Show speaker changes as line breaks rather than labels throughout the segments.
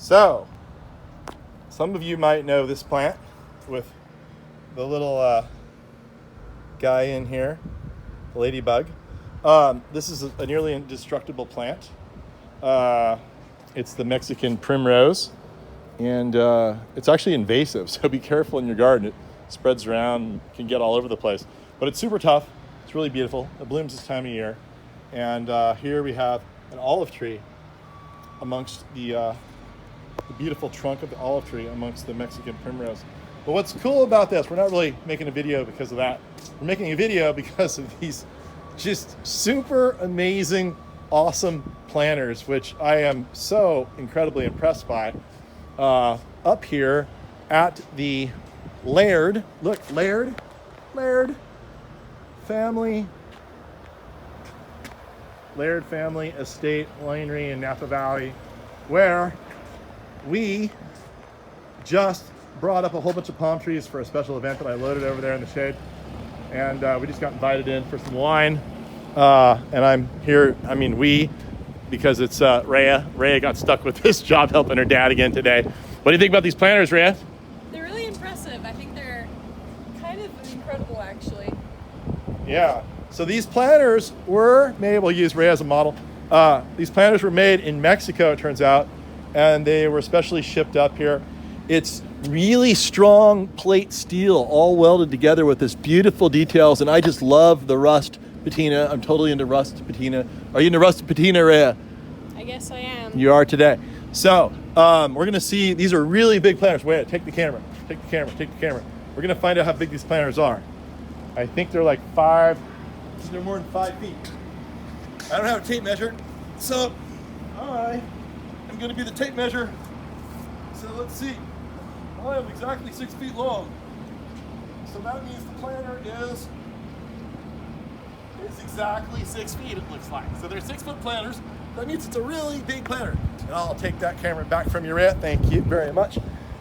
So, some of you might know this plant with the little guy in here, the ladybug. This is a nearly indestructible plant. It's the Mexican primrose, and it's actually invasive, so be careful in your garden. It spreads around, can get all over the place. But it's super tough. It's really beautiful. It blooms this time of year. And here we have an olive tree amongst the beautiful trunk of the olive tree amongst the Mexican primrose. But what's cool about this, we're not really making a video because of that. We're making a video because of these just super amazing, awesome planters, which I am so incredibly impressed by. Up here at the Laird, look, Laird family estate winery in Napa Valley, where we just brought up a whole bunch of palm trees for a special event that I loaded over there in the shade. And we just got invited in for some wine. And I'm here, because it's Rhea. Rhea got stuck with this job helping her dad again today. What do you think about these planters, Rhea?
They're really impressive. I think they're kind of incredible, actually.
Yeah. So these planters were made, we'll use Rhea as a model. These planters were made in Mexico, it turns out, and they were specially shipped up here. It's really strong plate steel, all welded together with this beautiful details, and I just love the rust patina. I'm totally into rust patina. Are you into rust patina, Rhea?
I guess I am.
You are today. So we're gonna see, these are really big planters. Wait, take the camera. We're gonna find out how big these planters are. I think they're like they're more than 5 feet. I don't have a tape measure, so I am gonna be the tape measure. So let's see. I am exactly 6 feet long. So that means the planter is exactly 6 feet, it looks like. So they're 6 foot planters. That means it's a really big planter. And I'll take that camera back from you, Rhea. Thank you very much.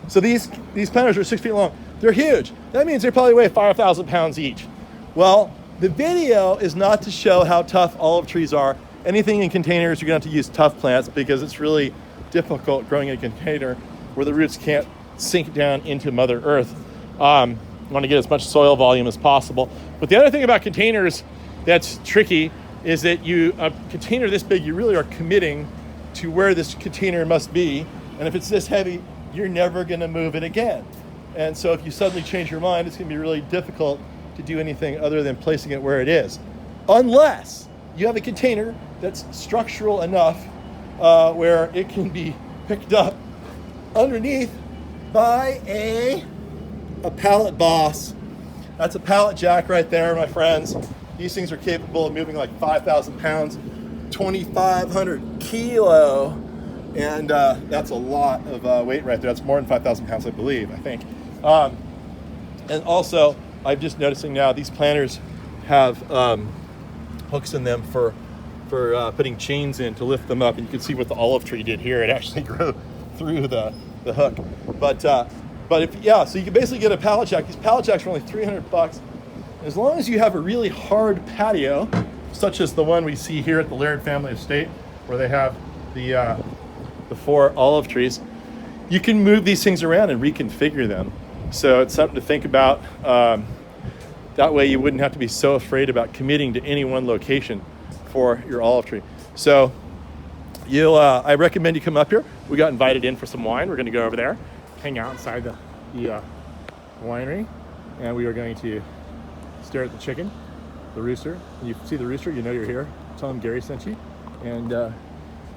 So these planters are 6 feet long. They're huge. That means they probably weigh 5,000 pounds each. Well, the video is not to show how tough olive trees are. Anything in containers, you're gonna have to use tough plants because it's really difficult growing in a container where the roots can't sink down into Mother Earth. You want to get as much soil volume as possible. But the other thing about containers that's tricky is that a container this big, you really are committing to where this container must be. And if it's this heavy, you're never going to move it again. And so if you suddenly change your mind, it's going to be really difficult to do anything other than placing it where it is. Unless you have a container that's structural enough where it can be picked up underneath by a pallet boss. That's a pallet jack right there, my friends. These things are capable of moving like 5,000 pounds, 2,500 kilo, and that's a lot of weight right there. That's more than 5,000 pounds, I believe, I think. And also, I'm just noticing now these planters have hooks in them for putting chains in to lift them up, and you can see what the olive tree did here. It actually grew through the hook. But so you can basically get a pallet jack. These pallet jacks are only $300. As long as you have a really hard patio, such as the one we see here at the Laird family estate, where they have the 4 olive trees, you can move these things around and reconfigure them. So it's something to think about. That way you wouldn't have to be so afraid about committing to any one location for your olive tree. So I recommend you come up here. We got invited in for some wine. We're going to go over there, hang out inside the winery, and we are going to stare at the chicken, the rooster. When you see the rooster, you know you're here. Tell him Gary sent you, and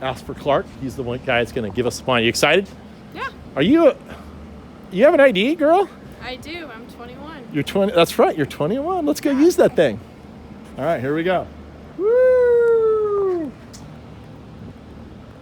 ask for Clark. He's the one guy that's going to give us wine. You excited?
Yeah.
You have an ID, girl?
I do. I'm 21.
You're 20. That's right. You're 21. Let's go use that thing. All right, here we go.